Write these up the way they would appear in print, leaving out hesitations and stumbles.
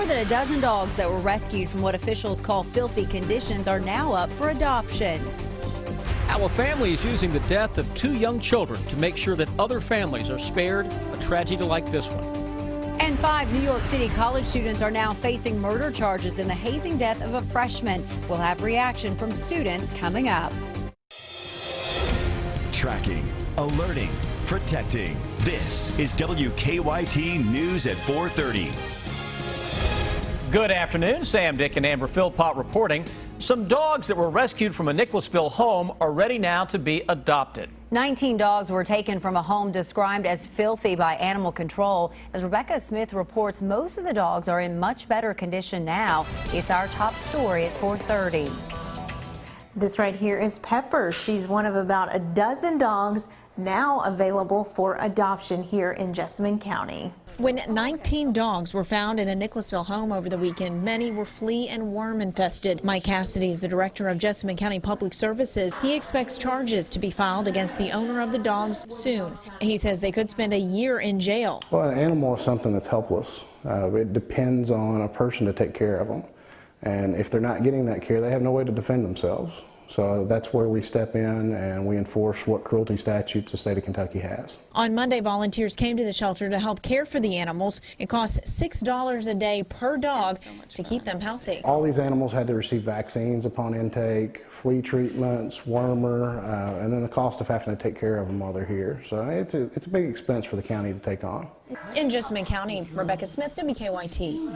than a dozen dogs that were rescued from what officials call filthy conditions are now up for adoption. How a family is using the death of 2 young children to make sure that other families are spared a tragedy like this one. And 5 New York City college students are now facing murder charges in the hazing death of a freshman. We'll have reaction from students coming up. Tracking, alerting, protecting. This is WKYT News at 4:30. Good afternoon. Sam, Dick, and Amber Philpott reporting. Some dogs that were rescued from a Nicholasville home are ready now to be adopted. 19 dogs were taken from a home described as filthy by animal control. As Rebecca Smith reports, most of the dogs are in much better condition now. It's our top story at 4:30. This right here is Pepper. She's one of about a dozen dogs now available for adoption here in Jessamine County. When 19 dogs were found in a Nicholasville home over the weekend, many were flea and worm infested. Mike Cassidy is the director of Jessamine County Public Services. He expects charges to be filed against the owner of the dogs soon. He says they could spend a year in jail. Well, an animal is something that's helpless. It depends on a person to take care of them. And if they're not getting that care, they have no way to defend themselves. So that's where we step in and we enforce what cruelty statutes the state of Kentucky has. On Monday, volunteers came to the shelter to help care for the animals. It costs $6 a day per dog to keep them healthy. All these animals had to receive vaccines upon intake, flea treatments, wormer, and then the cost of having to take care of them while they're here. So it's a big expense for the county to take on. In Jessamine County, Rebecca Smith, WKYT.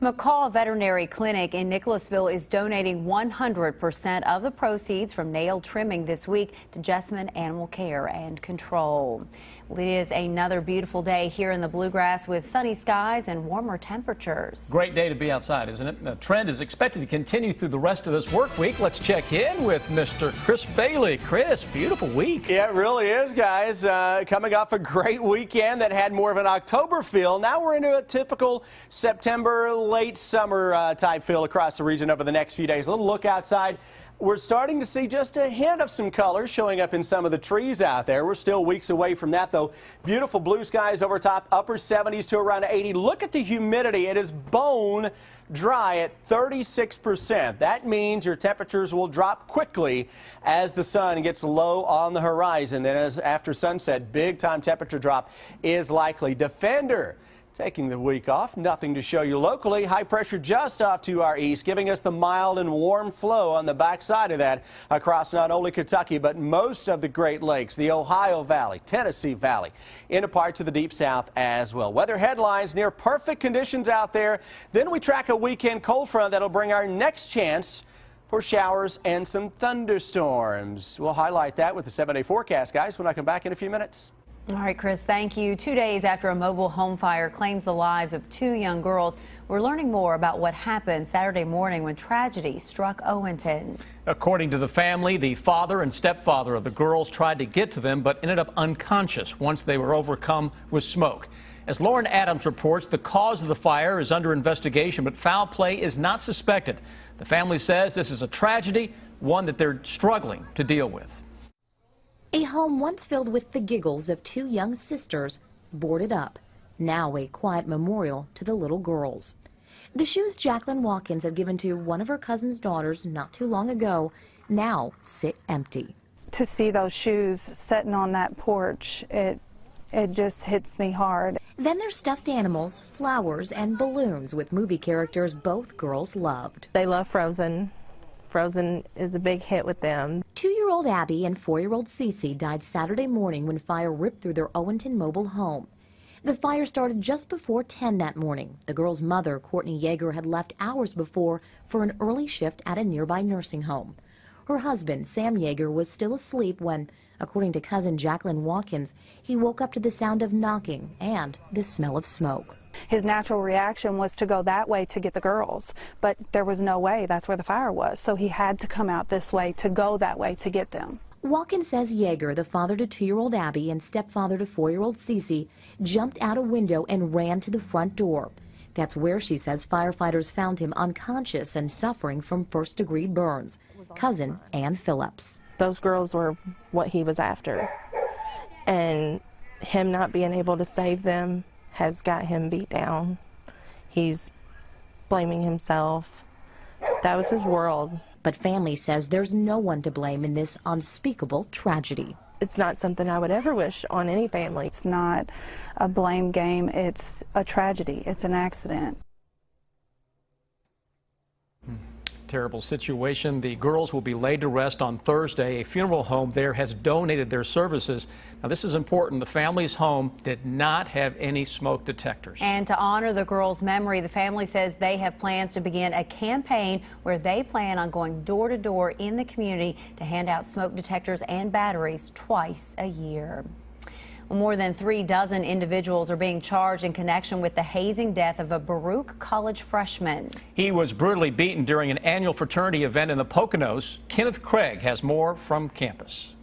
McCall Veterinary Clinic in Nicholasville is donating 100% of the proceeds from nail trimming this week to Jessamine Animal Care and Control. Well, it is another beautiful day here in the Bluegrass with sunny skies and warmer temperatures. Great day to be outside, isn't it? The trend is expected to continue through the rest of this work week. Let's check in with Mr. Chris Bailey. Chris, beautiful week. Yeah, it really is, guys. Coming off a great weekend that had more of an October feel. Now we're into a typical September, late summer type feel across the region over the next few days. A little look outside. We're starting to see just a hint of some colors showing up in some of the trees out there. We're still weeks away from that, though. Beautiful blue skies over top, upper 70s to around 80. Look at the humidity. It is bone dry at 36%. That means your temperatures will drop quickly as the sun gets low on the horizon. Then after sunset, big time temperature drop is likely. Defender taking the week off, nothing to show you locally. High pressure just off to our east, giving us the mild and warm flow on the backside of that across not only Kentucky, but most of the Great Lakes, the Ohio Valley, Tennessee Valley, into parts of the deep south as well. Weather headlines, near perfect conditions out there. Then we track a weekend cold front that'll bring our next chance for showers and some thunderstorms. We'll highlight that with the 7-day forecast, guys, when I come back in a few minutes. All right, Chris, thank you. 2 days after a mobile home fire claims the lives of 2 young girls, we're learning more about what happened Saturday morning when tragedy struck Owenton. According to the family, the father and stepfather of the girls tried to get to them but ended up unconscious once they were overcome with smoke. As Lauren Adams reports, the cause of the fire is under investigation, but foul play is not suspected. The family says this is a tragedy, one that they're struggling to deal with. A home once filled with the giggles of 2 young sisters, boarded up, now a quiet memorial to the little girls. The shoes Jacqueline Watkins had given to one of her cousin's daughters not too long ago now sit empty. To see those shoes sitting on that porch, it just hits me hard. Then there's stuffed animals, flowers, and balloons with movie characters both girls loved. They love Frozen. Frozen is a big hit with them. 2-year-old Abby and 4-year-old Cece died Saturday morning when fire ripped through their Owenton mobile home. The fire started just before 10 that morning. The girls' mother, Courtney Yeager, had left hours before for an early shift at a nearby nursing home. Her husband, Sam Yeager, was still asleep when, according to cousin Jacqueline Watkins, he woke up to the sound of knocking and the smell of smoke. His natural reaction was to go that way to get the girls, but there was no way. That's where the fire was, so he had to come out this way to go that way to get them. Watkins says Yeager, the father to 2-year-old Abby and stepfather to 4-year-old Cece, jumped out a window and ran to the front door. That's where, she says, firefighters found him unconscious and suffering from first-degree burns. Cousin Ann Phillips. Those girls were what he was after, and him not being able to save them has got him beat down. He's blaming himself. That was his world. But family says there's no one to blame in this unspeakable tragedy. It's not something I would ever wish on any family. It's not a blame game. It's a tragedy. It's an accident. Terrible situation. The girls will be laid to rest on Thursday. A funeral home there has donated their services. Now, this is important. The family's home did not have any smoke detectors. And to honor the girls' memory, the family says they have plans to begin a campaign where they plan on going door to door in the community to hand out smoke detectors and batteries twice a year. More than 36 individuals are being charged in connection with the hazing death of a Baruch College freshman. He was brutally beaten during an annual fraternity event in the Poconos. Kenneth Craig has more from campus.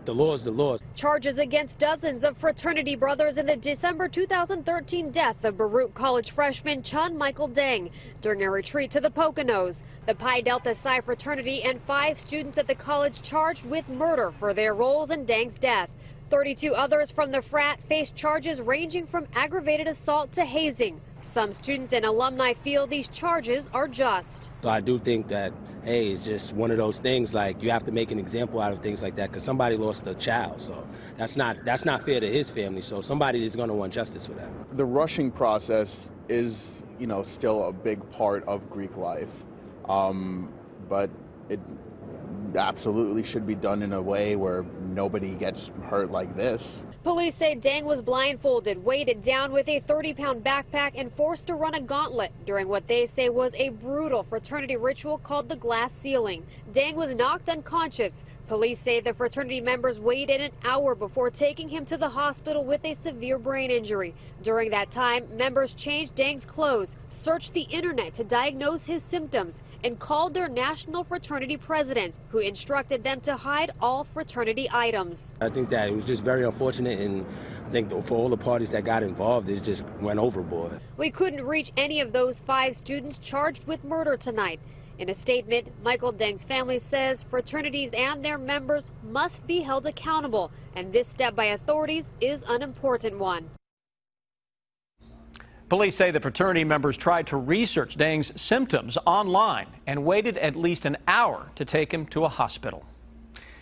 The law is the law. Charges against dozens of fraternity brothers in the December 2013 death of Baruch College freshman Chun Michael Deng during a retreat to the Poconos. The Pi Delta Psi fraternity and 5 students at the college charged with murder for their roles in Deng's death. 32 others from the frat faced charges ranging from aggravated assault to hazing. Some students and alumni feel these charges are just. So I do think that, hey, it's just one of those things, like you have to make an example out of things like that because somebody lost a child. So that's not fair to his family. So somebody is going to want justice for that. The rushing process is, still a big part of Greek life, but it absolutely should be done in a way where nobody gets hurt like this. Police say Deng was blindfolded, weighted down with a 30-pound backpack, and forced to run a gauntlet during what they say was a brutal fraternity ritual called the glass ceiling. Deng was knocked unconscious. Police say the fraternity members waited an hour before taking him to the hospital with a severe brain injury. During that time, members changed Deng's clothes, searched the internet to diagnose his symptoms, and called their national fraternity president, who instructed them to hide all fraternity items. I think that it was just very unfortunate, and I think for all the parties that got involved, it just went overboard. We couldn't reach any of those 5 students charged with murder tonight. In a statement, Michael Deng's family says fraternities and their members must be held accountable, and this step by authorities is an important one. Police say the fraternity members tried to research Deng's symptoms online and waited at least an hour to take him to a hospital.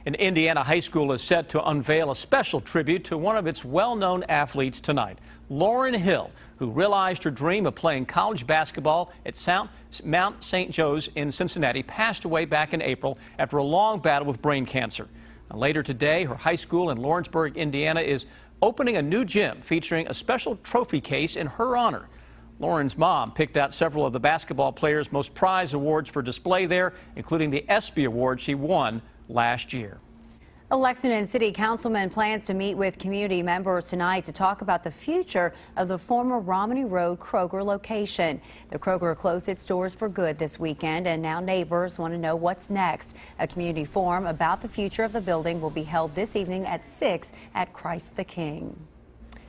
An Indiana high school is set to unveil a special tribute to one of its well-known athletes tonight, Lauren Hill, who realized her dream of playing college basketball at Mount St. Joe's in Cincinnati passed away back in April after a long battle with brain cancer. Now, later today, her high school in Lawrenceburg, Indiana, is opening a new gym featuring a special trophy case in her honor. Lauren's mom picked out several of the basketball players' most prized awards for display there, including the ESPY award she won last year. A Lexington City Councilman plans to meet with community members tonight to talk about the future of the former Romney Road Kroger location. The Kroger closed its doors for good this weekend, and now neighbors want to know what's next. A community forum about the future of the building will be held this evening at 6 at Christ the King.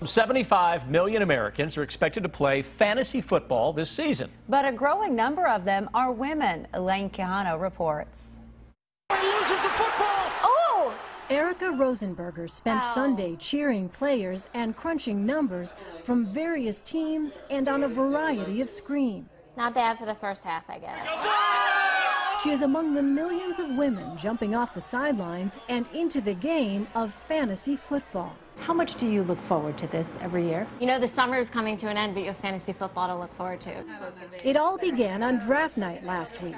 75 million Americans are expected to play fantasy football this season. But a growing number of them are women. Elaine Quijano reports. He loses the football! Oh! Erica Rosenberger spent Sunday cheering players and crunching numbers from various teams and on a variety of screens. Not bad for the first half, I guess. She is among the millions of women jumping off the sidelines and into the game of fantasy football. How much do you look forward to this every year? You know, the summer is coming to an end, but you have fantasy football to look forward to. It all began on draft night last week.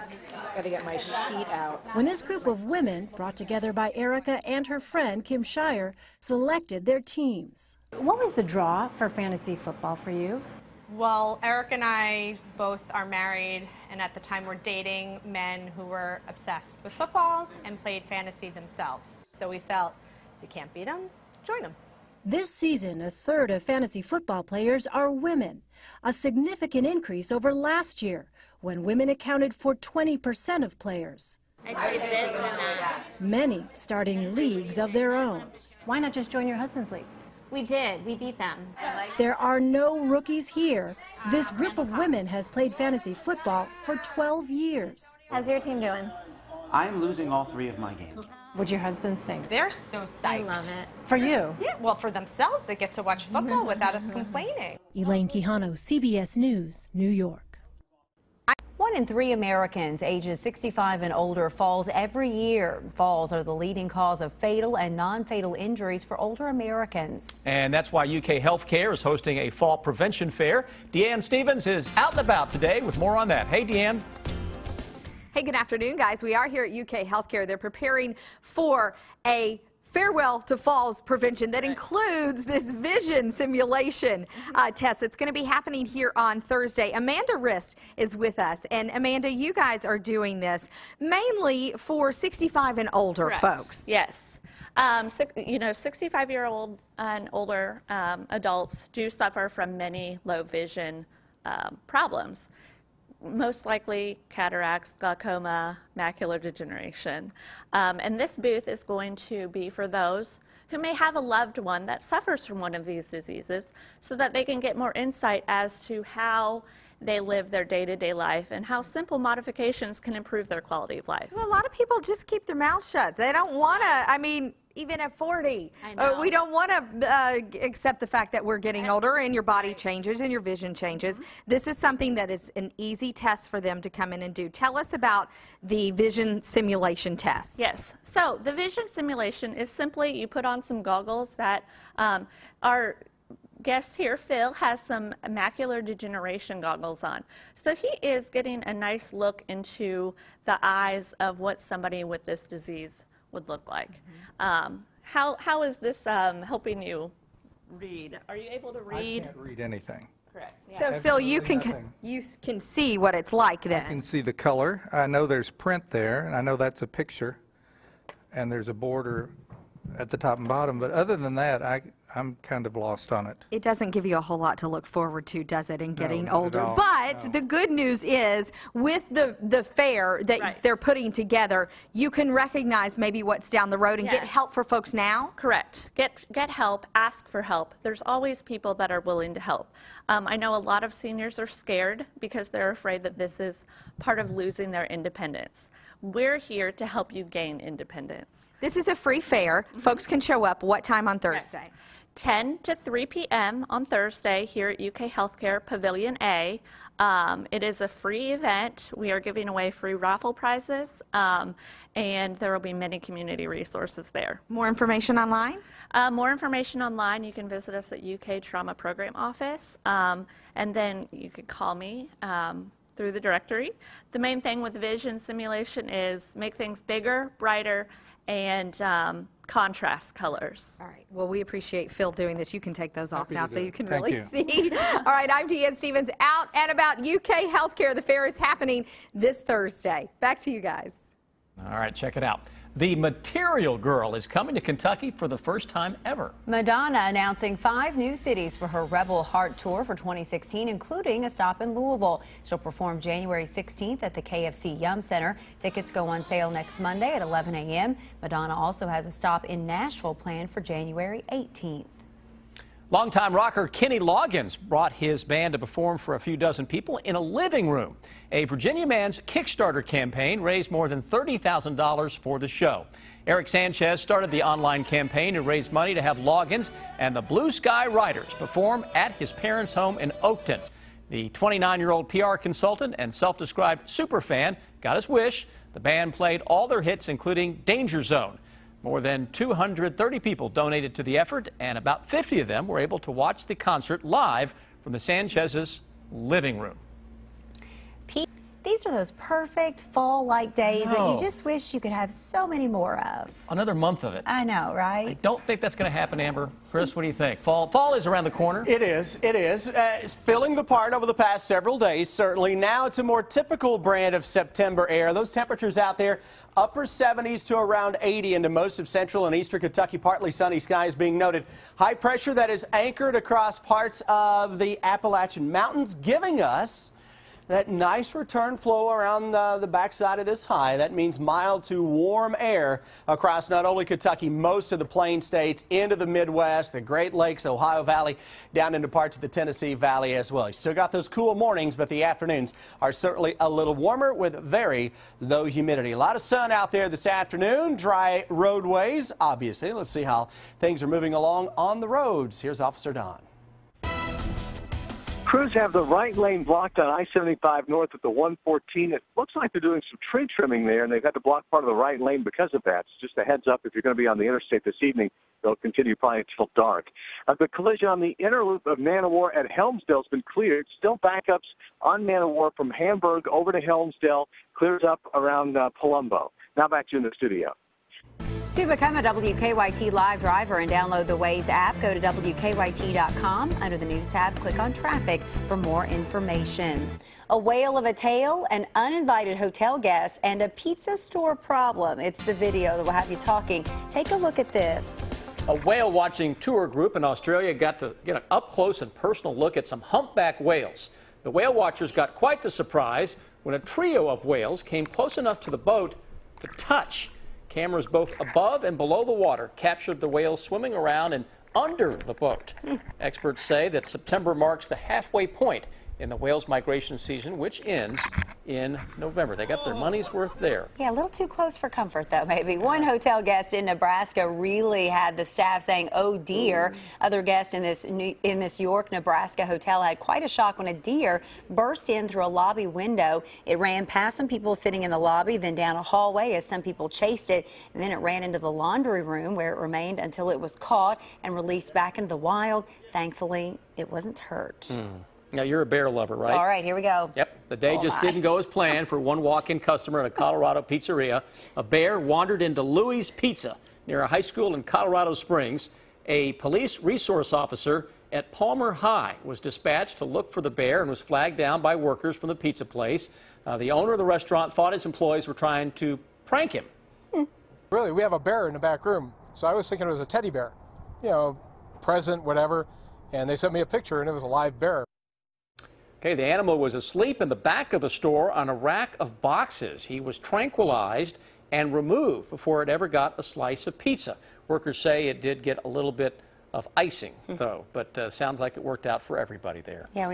Got to get my sheet out. When this group of women, brought together by Erica and her friend Kim Shire, selected their teams. What was the draw for fantasy football for you? Well, Eric and I both are married, and at the time were dating men who were obsessed with football and played fantasy themselves. So we felt, you can't beat them, join them. This season, a third of fantasy football players are women, a significant increase over last year, when women accounted for 20% of players. I'd say this and that. Many starting leagues of their own. Why not just join your husband's league? We did. We beat them. There are no rookies here. This group of women has played fantasy football for 12 years. How's your team doing? I'm losing all 3 of my games. What'd your husband think? They're so psyched. I love it. For you? Yeah, well, for themselves, they get to watch football without us complaining. Elaine Quijano, CBS News, New York. 1 in 3 Americans ages 65 and older falls every year. Falls are the leading cause of fatal and non-fatal injuries for older Americans. And that's why UK Healthcare is hosting a fall prevention fair. Deanne Stevens is out and about today with more on that. Hey, Deanne. Hey, good afternoon, guys. We are here at UK Healthcare. They're preparing for a farewell to falls prevention that includes this vision simulation test. It's going to be happening here on Thursday. Amanda Rist is with us. And Amanda, you guys are doing this mainly for 65 and older folks. Yes. 65-year-old and older adults do suffer from many low vision problems. Most likely cataracts, glaucoma, macular degeneration. And this booth is going to be for those who may have a loved one that suffers from one of these diseases so that they can get more insight as to how they live their day-to-day life and how simple modifications can improve their quality of life. Well, a lot of people just keep their mouths shut. They don't want to, I mean, even at 40, we don't want to accept the fact that we're getting older and your body changes and your vision changes. This is something that is an easy test for them to come in and do. Tell us about the vision simulation test. Yes, so the vision simulation is simply you put on some goggles that our guest here, Phil, has some macular degeneration goggles on. So he is getting a nice look into the eyes of what somebody with this disease would look like. How is this helping you read? Are you able to read? I can't read anything. Correct. Yeah. So Phil, you can see what it's like then. I can see the color. I know there's print there, and I know that's a picture, and there's a border at the top and bottom. But other than that, I'm kind of lost on it. It doesn't give you a whole lot to look forward to, does it, in getting not at older? all. But the good news is, with the fair that they're putting together, you can recognize maybe what's down the road and get help for folks now? Correct. Get help, ask for help. There's always people that are willing to help. I know a lot of seniors are scared because they're afraid that this is part of losing their independence. We're here to help you gain independence. This is a free fair. Folks can show up. What time on Thursday? Yes. 10 to 3 p.m. on Thursday here at UK Healthcare Pavilion A. It is a free event. We are giving away free raffle prizes, and there will be many community resources there. More information online? More information online. You can visit us at UK Trauma Program Office, and then you can call me through the directory. The main thing with vision simulation is make things bigger, brighter, and contrast colors. All right. Well, we appreciate Phil doing this. You can take those off now so you can Thank really you. see. All right. I'm Deanne Stevens, out and about UK Healthcare. The fair is happening this Thursday. Back to you guys. All right, check it out. The Material Girl is coming to Kentucky for the first time ever. Madonna announcing 5 new cities for her Rebel Heart Tour for 2016, including a stop in Louisville. She'll perform January 16th at the KFC Yum Center. Tickets go on sale next Monday at 11 a.m. Madonna also has a stop in Nashville planned for January 18th. Longtime rocker Kenny Loggins brought his band to perform for a few dozen people in a living room. A Virginia man's Kickstarter campaign raised more than $30,000 for the show. Eric Sanchez started the online campaign to raise money to have Loggins and the Blue Sky Riders perform at his parents' home in Oakton. The 29-year-old PR consultant and self-described superfan got his wish. The band played all their hits, including Danger Zone. More than 230 people donated to the effort, and about 50 of them were able to watch the concert live from the Sanchez's living room. Pete, these are those perfect fall-like days that you just wish you could have so many more of. Another month of it. I know, right? I don't think that's going to happen, Amber. Chris, what do you think? Fall is around the corner. It is. It is. It's filling the part over the past several days, certainly. Now it's a more typical brand of September air. Those temperatures out there, upper 70s to around 80 into most of central and eastern Kentucky. Partly sunny skies being noted. High pressure that is anchored across parts of the Appalachian Mountains, giving us That nice return flow around the backside of this high. That means mild to warm air across not only Kentucky, most of the Plain States, into the Midwest, the Great Lakes, Ohio Valley, down into parts of the Tennessee Valley as well. You still got those cool mornings, but the afternoons are certainly a little warmer with very low humidity. A lot of sun out there this afternoon. Dry roadways, obviously. Let's see how things are moving along on the roads. Here's Officer Don. Crews have the right lane blocked on I-75 north at the 114. It looks like they're doing some tree trimming there, and they've had to block part of the right lane because of that. It's just a heads up if you're going to be on the interstate this evening. They'll continue probably until dark. The collision on the inner loop of Man-O-War at Helmsdale has been cleared. Still backups on Man-O-War from Hamburg over to Helmsdale. Clears up around Palumbo. Now back to you in the studio. To become a WKYT Live driver and download the Waze app, go to WKYT.com. Under the News tab, click on Traffic for more information. A whale of a tale, an uninvited hotel guest, and a pizza store problem. It's the video that will have you talking. Take a look at this. A whale-watching tour group in Australia got to get an up-close and personal look at some humpback whales. The whale watchers got quite the surprise when a trio of whales came close enough to the boat to touch. Cameras both above and below the water captured the whales swimming around and under the boat. Experts say that September marks the halfway point in the whales migration season, which ends in November. They got their money's worth there. Yeah, a little too close for comfort, though, maybe. One hotel guest in Nebraska really had the staff saying, oh, dear. Other guests in this York, Nebraska hotel had quite a shock when a deer burst in through a lobby window. It ran past some people sitting in the lobby, then down a hallway as some people chased it, and then it ran into the laundry room where it remained until it was caught and released back into the wild. Thankfully, it wasn't hurt. Now, you're a bear lover, right? All right, here we go. Yep, the day just didn't go as planned for one walk-in customer at a Colorado pizzeria. A bear wandered into Louie's Pizza near a high school in Colorado Springs. A police resource officer at Palmer High was dispatched to look for the bear and was flagged down by workers from the pizza place. The owner of the restaurant thought his employees were trying to prank him. Really, we have a bear in the back room, so I was thinking it was a teddy bear, you know, present, whatever, and they sent me a picture and it was a live bear. Okay, the animal was asleep in the back of the store on a rack of boxes. He was tranquilized and removed before it ever got a slice of pizza. Workers say it did get a little bit of icing, though, but sounds like it worked out for everybody there. Yeah,